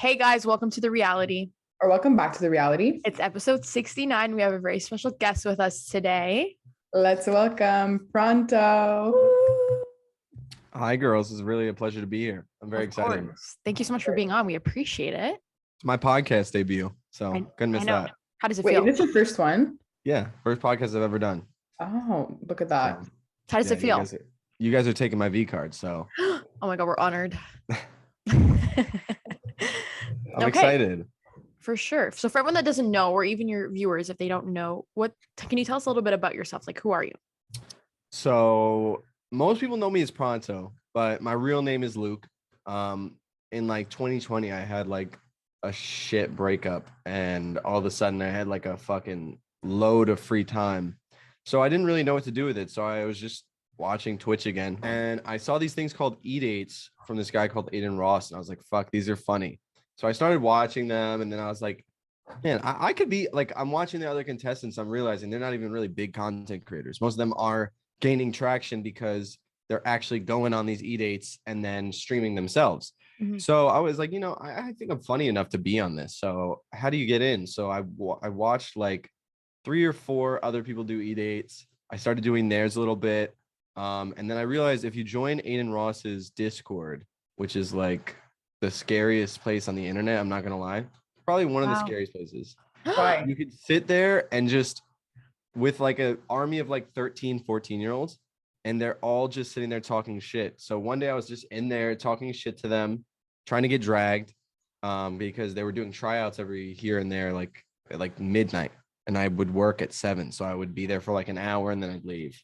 Hey guys, welcome to the reality. Or welcome back to the reality. It's episode 69. We have a very special guest with us today. Let's welcome Pronto. Woo! Hi, girls. It's really a pleasure to be here. I'm very excited. Course. Thank you so much for being on. We appreciate it. It's my podcast debut, so couldn't miss know. that. How does it Wait, feel? this is your first one? Yeah, first podcast I've ever done. Oh, look at that. So, How does it feel? You guys are taking my V card, so Oh my God, we're honored. I'm excited. For sure. So for everyone that doesn't know, or even your viewers, if they don't know, can you tell us a little bit about yourself? Like, who are you? So most people know me as Pronto, but my real name is Luke. In like 2020, I had like a shit breakup, and all of a sudden I had like a fucking load of free time. So I didn't really know what to do with it. So I was just watching Twitch again, and I saw these things called E-dates from this guy called Aidens, and I was like, fuck, these are funny. So I started watching them, and then I was like, man, I could be like, I'm watching the other contestants. I'm realizing they're not even really big content creators. Most of them are gaining traction because they're actually going on these E-dates and then streaming themselves. Mm-hmm. So I was like, I think I'm funny enough to be on this. So how do you get in? So I watched like 3 or 4 other people do E-dates. I started doing theirs a little bit. And then I realized if you join Aiden Ross's Discord, which is like the scariest place on the internet, I'm not gonna lie, probably one of the scariest places. Why? You could sit there and just with like an army of like 13, 14-year-olds, and they're all just sitting there talking shit. So one day I was just in there talking shit to them, trying to get dragged, because they were doing tryouts every here and there, like at like midnight, and I would work at 7, so I would be there for like an hour and then I'd leave.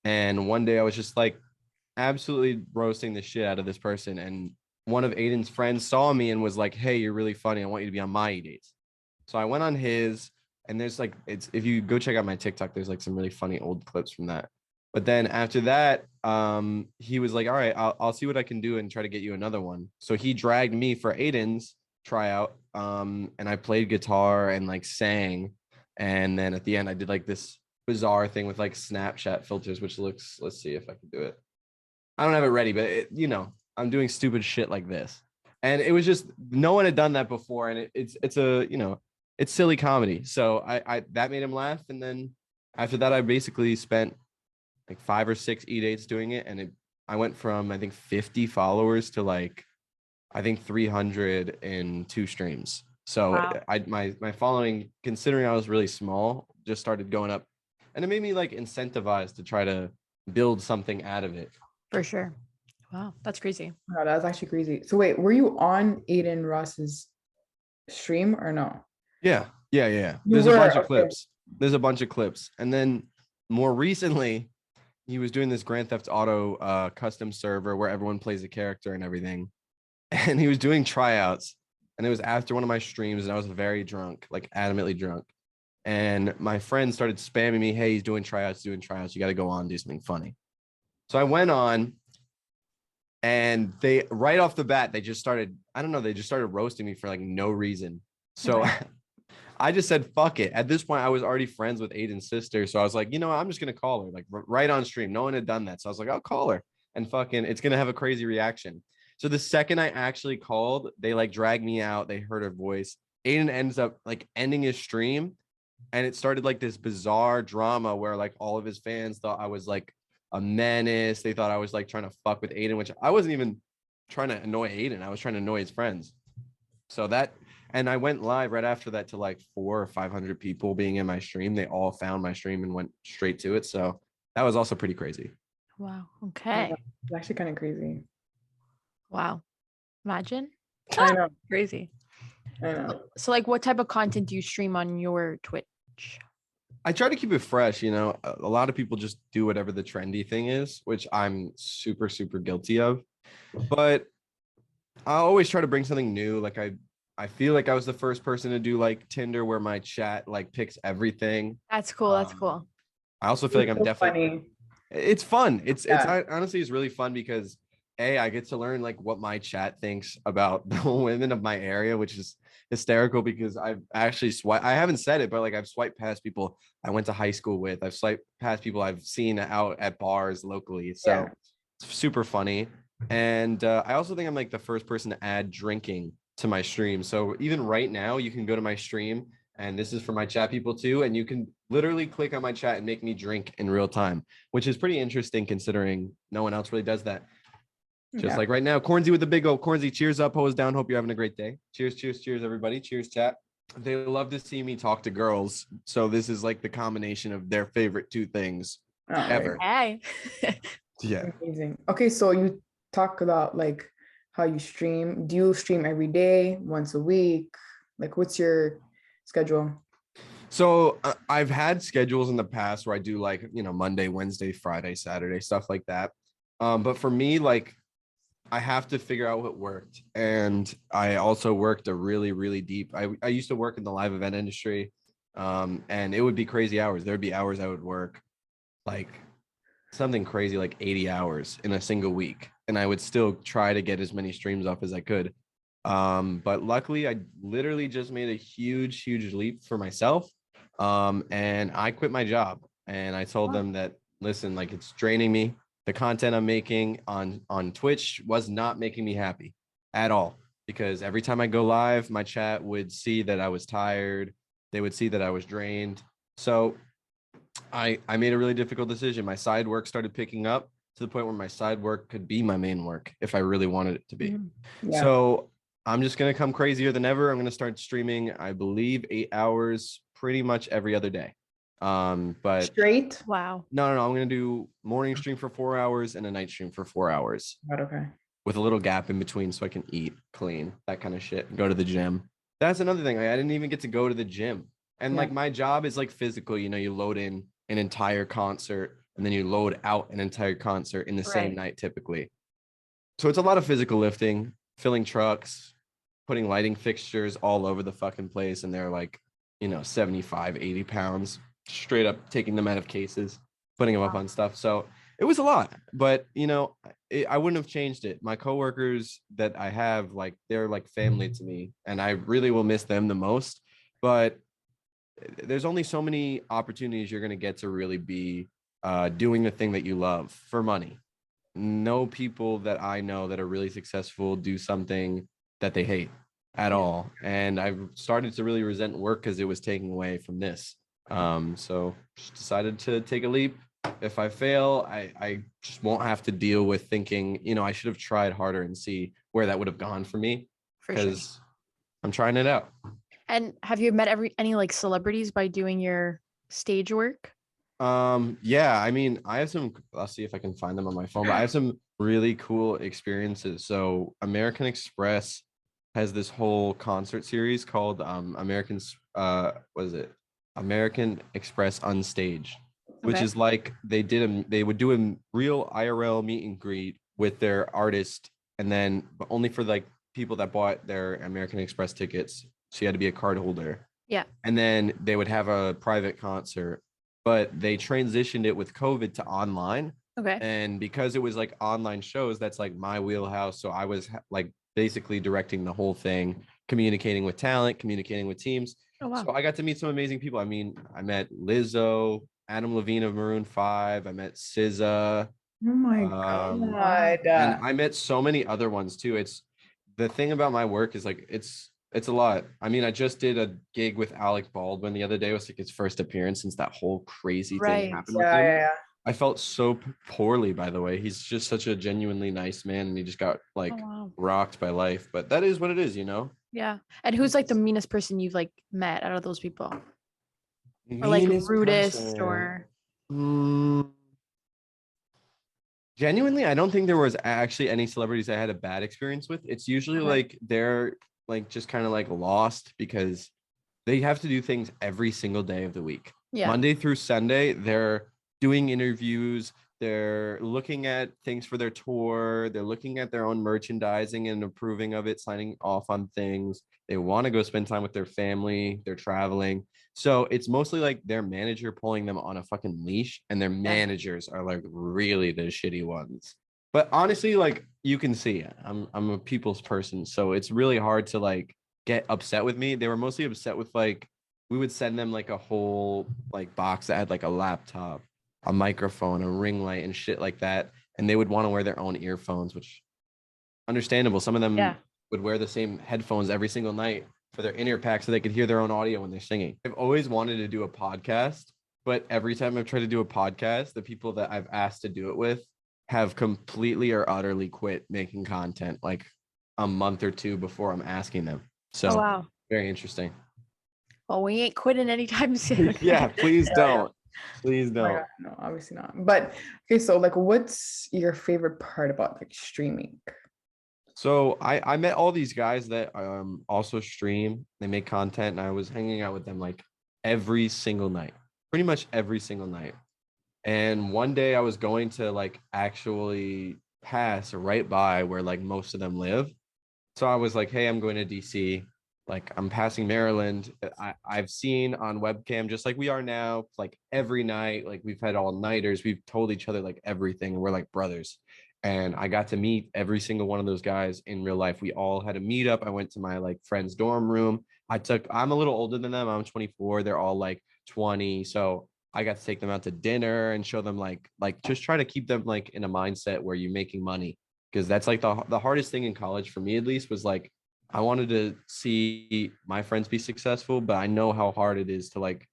And one day I was just like absolutely roasting the shit out of this person, and one of Aiden's friends saw me and was like, hey, you're really funny, I want you to be on my E-dates. So I went on his, and there's like, it's, if you go check out my TikTok, there's like some really funny old clips from that. But then after that, he was like, all right, I'll see what I can do and try to get you another one. So he dragged me for Aiden's tryout, and I played guitar and like sang. And then at the end, I did like this bizarre thing with like Snapchat filters, which looks, let's see if I can do it. I don't have it ready, but I'm doing stupid shit like this. And it was just, no one had done that before. And it's a, it's silly comedy. So I that made him laugh. And then after that, I basically spent like 5 or 6 E-dates doing it. And I went from, I think 50 followers to like, I think 300 in 2 streams. So wow. My following, considering I was really small, just started going up. And it made me like incentivized to try to build something out of it. For sure. Wow, that's crazy. Oh, that's actually crazy. So wait, were you on Aiden Ross's stream or no? Yeah. There's a bunch of clips. There's a bunch of clips. And then more recently, he was doing this Grand Theft Auto custom server where everyone plays a character and everything. And he was doing tryouts. And it was after one of my streams, and I was very drunk, like adamantly drunk. And my friend started spamming me, hey, he's doing tryouts. You got to go on, do something funny. So I went on, and they, right off the bat, they just started roasting me for like no reason. So I just said, fuck it. At this point, I was already friends with Aiden's sister. So I was like, I'm just going to call her, like right on stream. No one had done that. So I was like, I'll call her, and fucking, it's going to have a crazy reaction. So the second I actually called, they like dragged me out. They heard her voice. Aiden ends up like ending his stream. And it started like this bizarre drama where like all of his fans thought I was like a menace. They thought I was like trying to fuck with Aiden, which I wasn't even trying to annoy Aiden. I was trying to annoy his friends. So that, and I went live right after that to like 400 or 500 people being in my stream. They all found my stream and went straight to it. So that was also pretty crazy. Wow. Okay. It's actually kind of crazy. Wow. Imagine. I know. Crazy. I know. So like, what type of content do you stream on your Twitch? I try to keep it fresh. A lot of people just do whatever the trendy thing is, which I'm super, super guilty of. But I always try to bring something new. Like I feel like I was the first person to do like Tinder, where my chat like picks everything. That's cool. That's cool. I also feel like I'm definitely funny. It's fun. It's honestly, it's really fun because I get to learn like what my chat thinks about the women of my area, which is hysterical because I've actually I haven't said it, but like I've swiped past people I went to high school with. I've swiped past people I've seen out at bars locally. So it's super funny. And I also think I'm like the first person to add drinking to my stream. So even right now, you can go to my stream, and this is for my chat people too, and you can literally click on my chat and make me drink in real time, which is pretty interesting considering no one else really does that. Just like right now, Cornsey with the big O. Cornsey, cheers up, hose down. Hope you're having a great day. Cheers, cheers, cheers, everybody. Cheers, chat. They love to see me talk to girls. So this is like the combination of their favorite two things ever. Hey. Yeah. Amazing. Okay, so you talk about like how you stream. Do you stream every day, once a week? Like, what's your schedule? So I've had schedules in the past where I do like, Monday, Wednesday, Friday, Saturday, stuff like that. But for me, like, I have to figure out what worked. And I also worked a really, really deep. I used to work in the live event industry. And it would be crazy hours. There'd be hours I would work like something crazy, like 80 hours in a single week. And I would still try to get as many streams up as I could. But luckily I literally just made a huge, huge leap for myself. And I quit my job and I told them that, listen, like it's draining me. The content I'm making on Twitch was not making me happy at all, because every time I go live, my chat would see that I was tired. They would see that I was drained. So I made a really difficult decision. My side work started picking up to the point where my side work could be my main work if I really wanted it to be. Yeah. So I'm just going to come crazier than ever. I'm going to start streaming, I believe, 8 hours pretty much every other day. But Straight? Wow. no, I'm going to do morning stream for 4 hours and a night stream for 4 hours Okay. with a little gap in between so I can eat, clean, that kind of shit, go to the gym. That's another thing. I didn't even get to go to the gym. And like my job is like physical, you load in an entire concert and then you load out an entire concert in the same night typically. So it's a lot of physical lifting, filling trucks, putting lighting fixtures all over the fucking place. And they're like, 75, 80 pounds, straight up taking them out of cases, putting them up on stuff. So it was a lot, but I wouldn't have changed it. My coworkers that I have, like, they're like family to me and I really will miss them the most. But there's only so many opportunities you're going to get to really be doing the thing that you love for money. No people that I know that are really successful do something that they hate at all. And I've started to really resent work because it was taking away from this. So just decided to take a leap. If I fail, I just won't have to deal with thinking, I should have tried harder and see where that would have gone for me, because I'm trying it out. And have you met any like celebrities by doing your stage work? Yeah, I mean, I have some, I'll see if I can find them on my phone, but I have some really cool experiences. So American Express has this whole concert series called what is it? American Express Unstage, which is like they would do a real IRL meet and greet with their artist, and then but only for like people that bought their American Express tickets. So you had to be a card holder. Yeah. And then they would have a private concert, but they transitioned it with COVID to online. Okay. And because it was like online shows, that's like my wheelhouse. So I was like basically directing the whole thing, communicating with talent, communicating with teams. Oh, wow. So I got to meet some amazing people. I mean, I met Lizzo, Adam Levine of Maroon 5. I met SZA. Oh my God. And I met so many other ones too. It's the thing about my work is like it's a lot. I mean, I just did a gig with Alec Baldwin the other day. It was like his first appearance since that whole crazy thing happened with him. Yeah. I felt so poorly, by the way. He's just such a genuinely nice man, and he just got like rocked by life. But that is what it is, Yeah. And who's like the meanest person you've like met out of those people? Or like rudest or genuinely, I don't think there was actually any celebrities I had a bad experience with. It's usually like they're like just kind of like lost because they have to do things every single day of the week. Yeah. Monday through Sunday, they're doing interviews, they're looking at things for their tour, they're looking at their own merchandising and approving of it, signing off on things. They want to go spend time with their family, they're traveling. So it's mostly like their manager pulling them on a fucking leash, and their managers are like really the shitty ones. But honestly, like you can see, I'm a people's person, so it's really hard to like get upset with me. They were mostly upset with like we would send them like a whole like box that had like a laptop, a microphone, a ring light, and shit like that, and they would want to wear their own earphones, which understandable. Some of them would wear the same headphones every single night for their in-ear pack so they could hear their own audio when they're singing. I've always wanted to do a podcast, but every time I've tried to do a podcast, the people that I've asked to do it with have completely or utterly quit making content like a month or two before I'm asking them. So Oh, wow. very interesting. Well, we ain't quitting anytime soon. Yeah, please don't. Please Oh my don't. God, no, obviously not. But okay, so like what's your favorite part about like streaming? So I met all these guys that also stream. They make content, and I was hanging out with them like every single night, pretty much every single night. And one day I was going to like actually pass right by where like most of them live. So I was like, hey, I'm going to DC. Like I'm passing Maryland. I've seen on webcam, just like we are now, like every night, like we've had all nighters. We've told each other like everything. And we're like brothers. And I got to meet every single one of those guys in real life. We all had a meetup. I went to my like friend's dorm room. I'm a little older than them. I'm 24. They're all like 20. So I got to take them out to dinner and show them like just try to keep them like in a mindset where you're making money. Because that's like the hardest thing in college for me, at least, was like I wanted to see my friends be successful, but I know how hard it is to like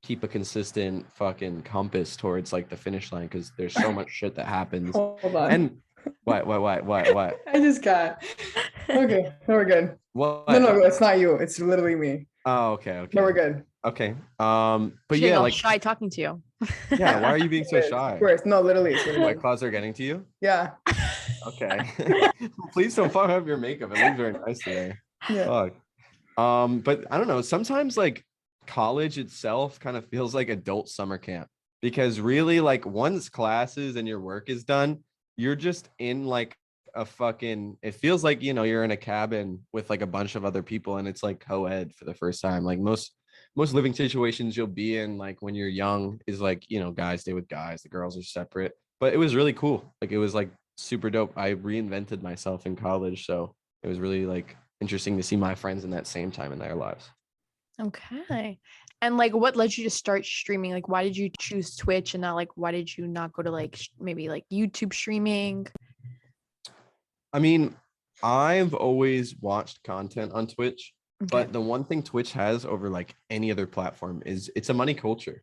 keep a consistent fucking compass towards like the finish line because there's so much shit that happens. Hold on. And what? I just got okay. No, we're good. What? No, it's not you. It's literally me. Oh, okay. No, we're good. Okay. But She's yeah, all like shy talking to you. yeah, why are you being so shy? Of course. No, literally. It's literally. White claws are getting to you? Yeah. Okay. Please don't fuck up your makeup. It looks very nice today. Yeah. Fuck. But I don't know. Sometimes like college itself kind of feels like adult summer camp because really, like once classes and your work is done, you're just in like a fucking. It feels like you're in a cabin with like a bunch of other people, and it's like co-ed for the first time. Like most living situations you'll be in, like when you're young, is like guys stay with guys, the girls are separate. But it was really cool. Like it was like super dope. I reinvented myself in college, so it was really like interesting to see my friends in that same time in their lives. Okay. And like what led you to start streaming? Like why did you choose Twitch and not like why did you not go to like maybe like YouTube streaming? I mean, I've always watched content on Twitch, but the one thing Twitch has over like any other platform is it's a money culture.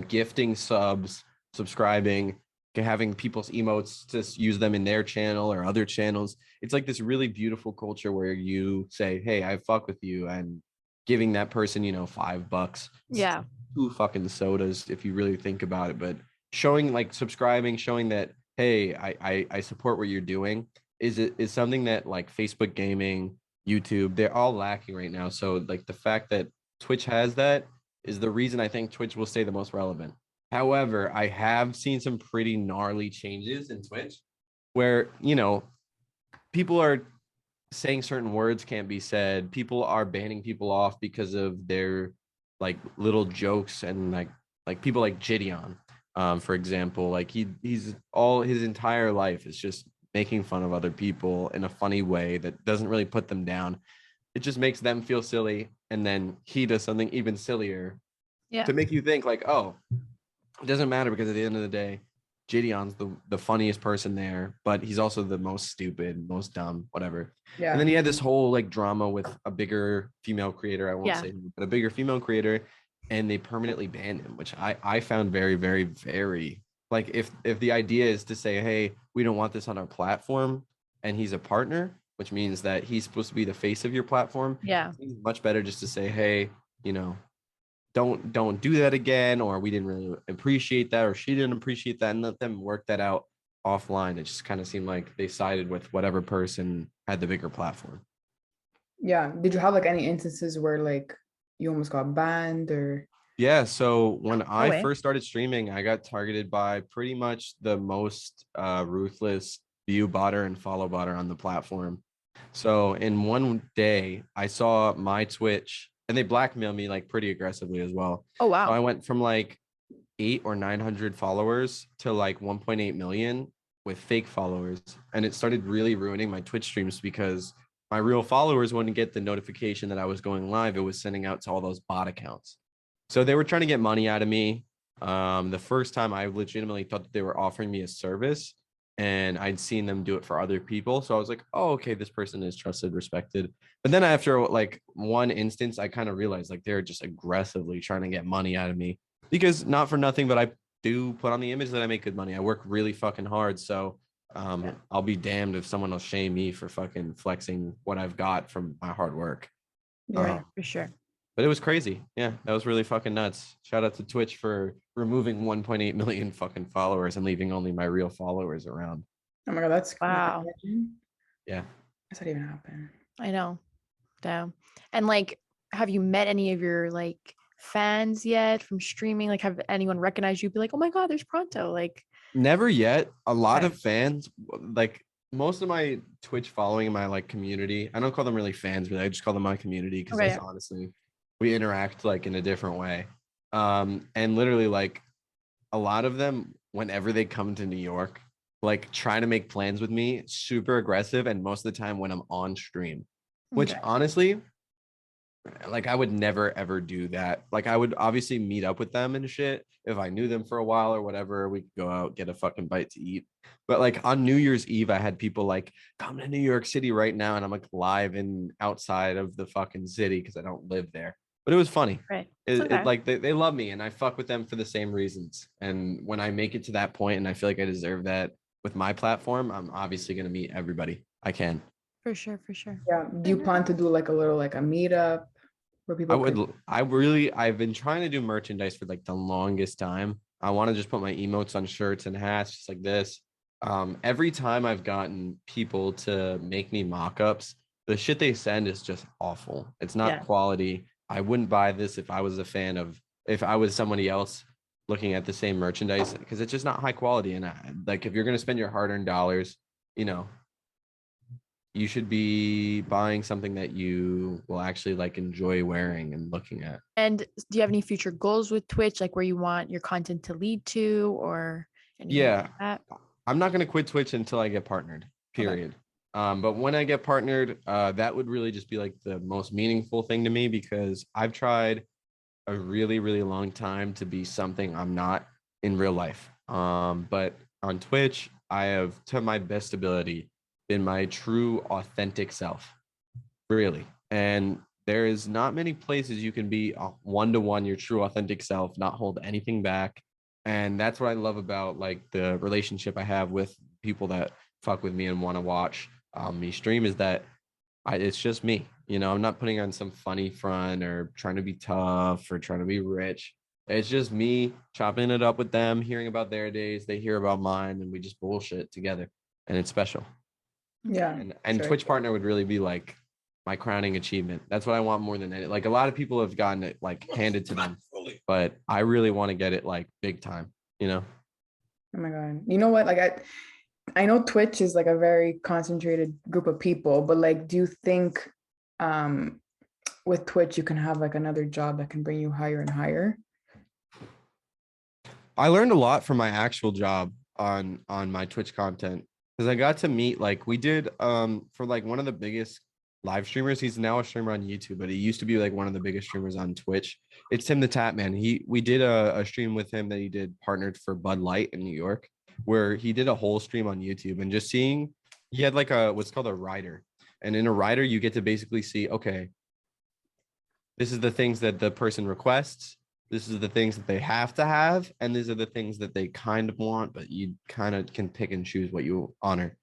Gifting subs, subscribing, having people's emotes to use them in their channel or other channels. It's like this really beautiful culture where you say, hey, I fuck with you, and giving that person, $5. Yeah. 2 fucking sodas if you really think about it. But showing like subscribing, showing that, hey, I support what you're doing is something that like Facebook gaming, YouTube, they're all lacking right now. So like the fact that Twitch has that is the reason I think Twitch will stay the most relevant. However, I have seen some pretty gnarly changes in Twitch where, people are saying certain words can't be said. People are banning people off because of their like little jokes and like people like Gideon, for example, like he's all his entire life is just making fun of other people in a funny way that doesn't really put them down. It just makes them feel silly, and then he does something even sillier to make you think like, oh, it doesn't matter because at the end of the day, Gideon's the funniest person there, but he's also the most stupid, most dumb, whatever. Yeah. And then he had this whole like drama with a bigger female creator. I won't say who, but a bigger female creator, and they permanently banned him, which I found very, very, very like if the idea is to say, hey, we don't want this on our platform, and he's a partner, which means that he's supposed to be the face of your platform. Yeah. It's much better just to say, hey, don't do that again, or we didn't really appreciate that, or she didn't appreciate that, and let them work that out offline. It just kind of seemed like they sided with whatever person had the bigger platform. Yeah. Did you have like any instances where like you almost got banned or? Yeah. So when I first started streaming, I got targeted by pretty much the most ruthless view botter and follow botter on the platform. So in one day, I saw my Twitch, and they blackmailed me like pretty aggressively as well. Oh, wow. So I went from like 800 or 900 followers to like 1.8 million with fake followers. And it started really ruining my Twitch streams because my real followers wouldn't get the notification that I was going live. It was sending out to all those bot accounts. So they were trying to get money out of me. The first time I legitimately thought that they were offering me a service. and I'd seen them do it for other people. So I was like, oh, okay, this person is trusted, respected. But then after like one instance, I kind of realized like they're just aggressively trying to get money out of me, because not for nothing, but I do put on the image that I make good money. I work really fucking hard. So I'll be damned if someone will shame me for fucking flexing what I've got from my hard work. Right, for sure. But it was crazy. Yeah, that was really fucking nuts. Shout out to Twitch for removing 1.8 million fucking followers and leaving only my real followers around. Oh my God, that's Wow. Yeah. Does that even happen? I know. Damn. And like, have you met any of your like fans yet from streaming? Like, have anyone recognized you? Be like, oh my God, there's Pronto. Like, Never yet. A lot Okay. of fans, like most of my Twitch following in my like community, I don't call them really fans, but I just call them my community because Okay. honestly, we interact like in a different way. And literally like a lot of them, whenever they come to New York, like try to make plans with me, super aggressive, and most of the time when I'm on stream, which Okay. honestly, like I would never ever do that. Like I would obviously meet up with them and shit if I knew them for a while or whatever. We could go out, get a fucking bite to eat. But like on New Year's Eve, I had people like come to New York City right now, and I'm like live in outside of the fucking city because I don't live there. But it was funny. Right. It Okay. like they love me, and I fuck with them for the same reasons. And when I make it to that point and I feel like I deserve that with my platform, I'm obviously gonna meet everybody I can. For sure. For sure. Yeah. Do you plan to do like a little like a meetup where people I've been trying to do merchandise for like the longest time. I want to just put my emotes on shirts and hats, just like this. Every time I've gotten people to make me mock-ups, the shit they send is just awful. It's not Yeah. quality. I wouldn't buy this if I was a fan of, if I was somebody else looking at the same merchandise, because it's just not high quality. And like, if you're going to spend your hard-earned dollars, you know, you should be buying something that you will actually like enjoy wearing and looking at. And do you have any future goals with Twitch, like where you want your content to lead to, or anything Yeah, like that? I'm not going to quit Twitch until I get partnered, period. But when I get partnered, that would really just be like the most meaningful thing to me, because I've tried a really, really long time to be something I'm not in real life. But on Twitch, I have, to my best ability, been my true, authentic self, really. And there is not many places you can be one-to-one your true, authentic self, not hold anything back. And that's what I love about like the relationship I have with people that fuck with me and want to watch me stream, is that it's just me. You know, I'm not putting on some funny front or trying to be tough or trying to be rich. It's just me chopping it up with them, hearing about their days, they hear about mine, and we just bullshit together. And it's special. Yeah. And Twitch partner would really be like my crowning achievement. That's what I want more than any. Like a lot of people have gotten it like handed to them, but I really want to get it like big time, you know? Oh my God. You know what? Like I know Twitch is like a very concentrated group of people, but like, do you think with Twitch you can have like another job that can bring you higher and higher? I learned a lot from my actual job on my Twitch content, because I got to meet, like we did for like one of the biggest live streamers. He's now a streamer on YouTube, but he used to be like one of the biggest streamers on Twitch. It's Tim the Tap Man. We did a stream with him that he did partnered for Bud Light in New York, where he did a whole stream on YouTube, and just seeing, he had like a what's called a rider. And in a rider, you get to basically see, okay, this is the things that the person requests, this is the things that they have to have, and these are the things that they kind of want, but you kind of can pick and choose what you honor.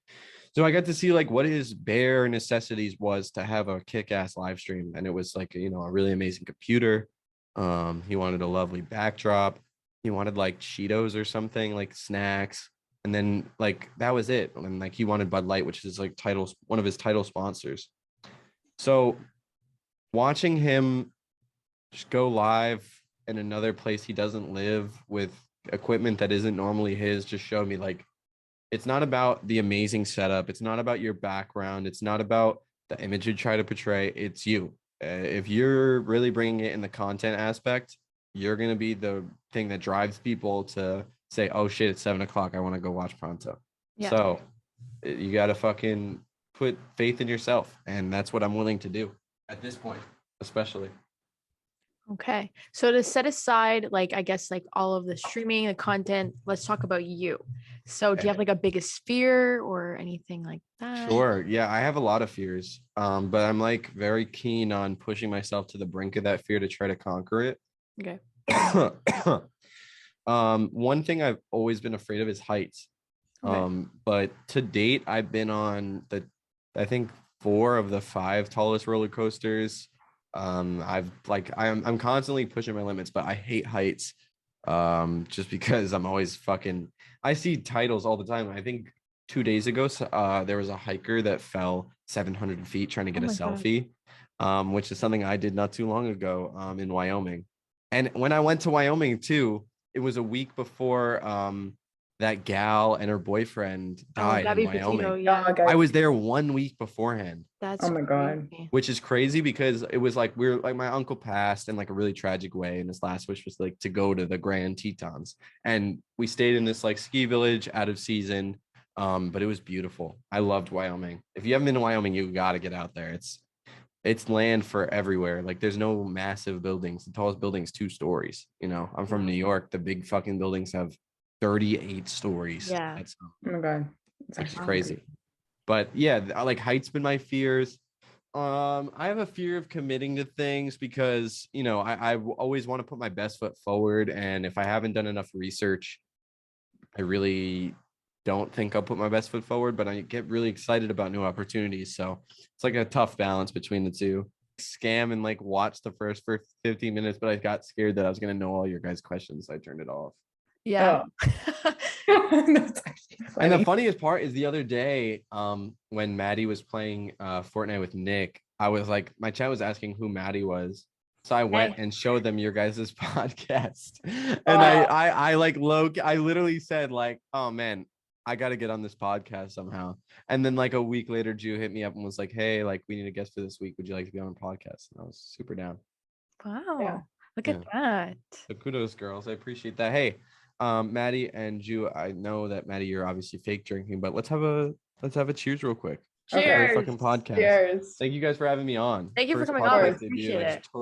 So I got to see like what his bare necessities was to have a kick-ass live stream, and it was like, you know, a really amazing computer. He wanted a lovely backdrop. He wanted like Cheetos or something, like snacks, and then like that was it. And like he wanted Bud Light, which is like titles, one of his title sponsors. So watching him just go live in another place he doesn't live with equipment that isn't normally his just showed me like it's not about the amazing setup, it's not about your background, it's not about the image you try to portray, it's you. If you're really bringing it in the content aspect, you're going to be the thing that drives people to say, oh shit, it's 7 o'clock, I want to go watch Pronto. Yeah. So you got to fucking put faith in yourself, and that's what I'm willing to do at this point, especially. Okay. So to set aside, like, I guess, like all of the streaming, the content, let's talk about you. So do you have like a biggest fear or anything like that? Sure. Yeah, I have a lot of fears. But I'm like very keen on pushing myself to the brink of that fear to try to conquer it. Okay. One thing I've always been afraid of is heights. Okay. But to date, I've been on I think 4 of the 5 tallest roller coasters. I'm constantly pushing my limits, but I hate heights. Just because I'm always I see titles all the time. I think 2 days ago, there was a hiker that fell 700 feet trying to Oh get a my God. selfie, which is something I did not too long ago, in Wyoming. And when I went to Wyoming too, it was a week before, that gal and her boyfriend Oh, died in Gabby Petito. Wyoming. Yeah. Oh, I guys. was there 1 week beforehand, That's Oh my God. crazy. which is crazy because it was like my uncle passed in like a really tragic way, and his last wish was like to go to the Grand Tetons, and we stayed in this like ski village out of season. But it was beautiful. I loved Wyoming. If you haven't been to Wyoming, you got to get out there. It's land for everywhere. Like there's no massive buildings. The tallest building is 2 stories. I'm from New Wow. York. The big fucking buildings have 38 stories. Yeah. That's Oh my God. It's which is actually crazy. But yeah, like heights been my fears. I have a fear of committing to things because I always want to put my best foot forward, and if I haven't done enough research, I really don't think I'll put my best foot forward. But I get really excited about new opportunities, so it's like a tough balance between the two. Scam and like watch the first 15 minutes, but I got scared that I was gonna know all your guys' questions, so I turned it off. Yeah. That's actually And the funny. funniest part is the other day, when Maddie was playing Fortnite with Nick, I was like, my chat was asking who Maddie was. So I went Hey. and showed them your guys' podcast. And Oh. I like I literally said, like, oh man, I gotta get on this podcast somehow. And then like a week later, Jew hit me up and was like, hey, like we need a guest for this week. Would you like to be on a podcast? And I was super down. Wow. Yeah. Look Yeah. at that. So kudos, girls. I appreciate that. Hey, Maddie and Jew, I know that Maddie, you're obviously fake drinking, but let's have a cheers real quick. Okay. Great Cheers. fucking podcast. Cheers. Thank you guys for having me on. Thank you for First coming Of on. We podcast course. debut. appreciate It's it. totally